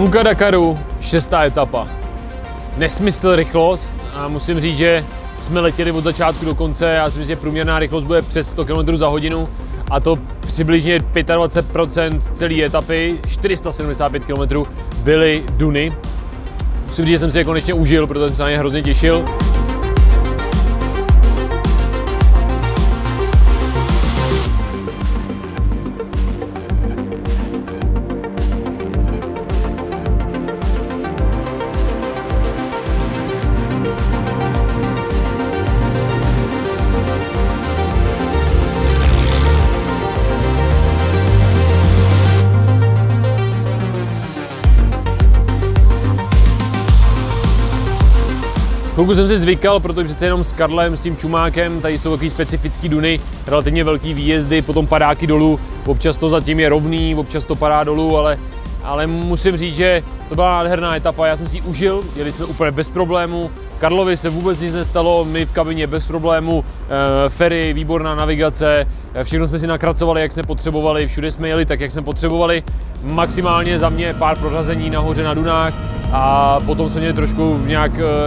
Půlka Dakaru, 6. etapa. Nesmysl rychlost a musím říct, že jsme letěli od začátku do konce. Já si myslím, že průměrná rychlost bude přes 100 km za hodinu a to přibližně 25% celé etapy, 475 km byly duny. Musím říct, že jsem si je konečně užil, protože jsem se na ně hrozně těšil. Chvilku jsem si zvykal, protože přece jenom s Karlem, s tím čumákem, tady jsou takový specifický duny, relativně velký výjezdy, potom padáky dolů, občas to zatím je rovný, občas to padá dolů, ale musím říct, že to byla nádherná etapa, já jsem si ji užil, jeli jsme úplně bez problémů, Karlovi se vůbec nic nestalo, my v kabině bez problémů, ferry, výborná navigace, všechno jsme si nakracovali, jak jsme potřebovali, všude jsme jeli tak, jak jsme potřebovali, maximálně za mě pár prořazení nahoře na dunách a potom jsme měli trošku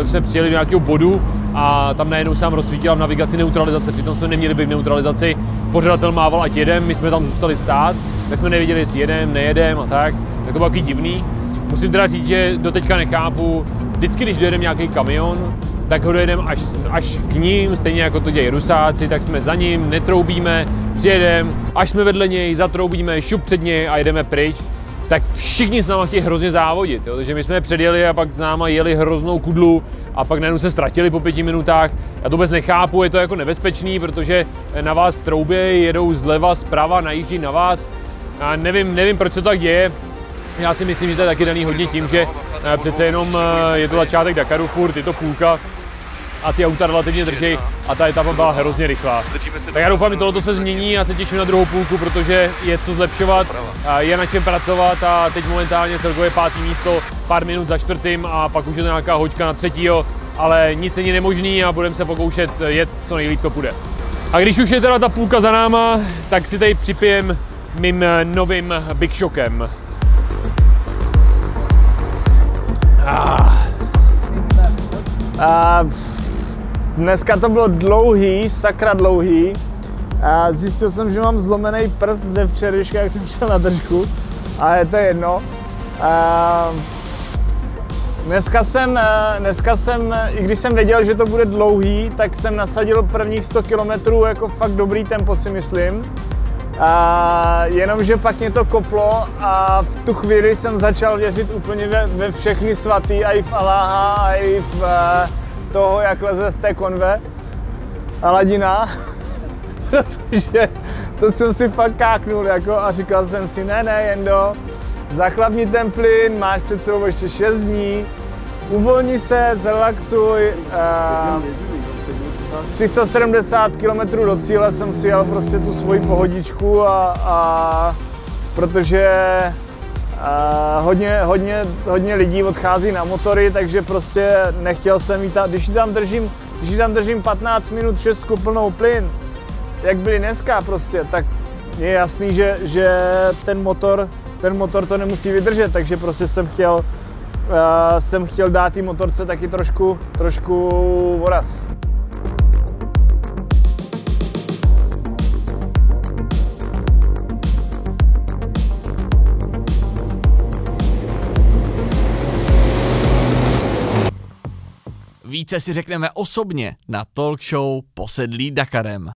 jsme přijeli do nějakého bodu a tam najednou se nám rozsvítila v navigaci neutralizace, přitom jsme neměli být v neutralizaci, pořadatel mával ať jedem, my jsme tam zůstali stát, tak jsme nevěděli, jestli jedem, nejedem a tak to bylo takový divný. Musím teda říct, že doteďka nechápu, vždycky, když dojedeme nějaký kamion, tak ho dojedeme až k ním, stejně jako to dějí Rusáci, tak jsme za ním, netroubíme, přijedeme, až jsme vedle něj, zatroubíme, šup před něj a jedeme pryč, tak všichni s náma chtějí hrozně závodit, jo? Takže my jsme předjeli a pak s náma jeli hroznou kudlu a pak najednou se ztratili po 5 minutách. Já to vůbec nechápu, je to jako nebezpečný, protože na vás troubějí, jedou zleva, zprava, najíždí na vás. A nevím, proč se to tak děje. Já si myslím, že to je taky daný hodně tím, že přece jenom je to začátek Dakaru, furt je to půlka a ty auta relativně drží a ta etapa byla hrozně rychlá. Tak já doufám, že tohle se změní a se těším na druhou půlku, protože je co zlepšovat, je na čem pracovat a teď momentálně celkově 5. místo, pár minut za 4. a pak už je to nějaká hoďka na 3. ale nic není nemožný a budeme se pokoušet jet co nejlíp to půjde. A když už je teda ta půlka za náma, tak si tady připijem mým novým Big Shockem. Dneska to bylo dlouhý, sakra dlouhý. Zjistil jsem, že mám zlomený prst ze včerejška, jak jsem šel na držku, ale je to jedno. Dneska jsem, i když jsem věděl, že to bude dlouhý, tak jsem nasadil prvních 100 km jako fakt dobrý tempo, si myslím. Jenomže pak mě to koplo a v tu chvíli jsem začal věřit úplně ve všechny svatý, a i v Aláha, a i v toho, jak leze z té konve Aladina, protože to jsem si fakt káknul jako, a říkal jsem si, ne, Jendo, zachlapni ten plyn, máš před sebou ještě 6 dní, uvolni se, zrelaxuj. 370 km do cíle jsem si jel prostě tu svoji pohodičku protože hodně lidí odchází na motory, takže prostě nechtěl jsem jít, když tam držím 15 minut 6 plnou plyn, jak byli dneska prostě, tak je jasný, že ten motor to nemusí vydržet, takže prostě jsem chtěl dát té motorce taky trošku voraz. Více si řekneme osobně na talk show Posedlí Dakarem.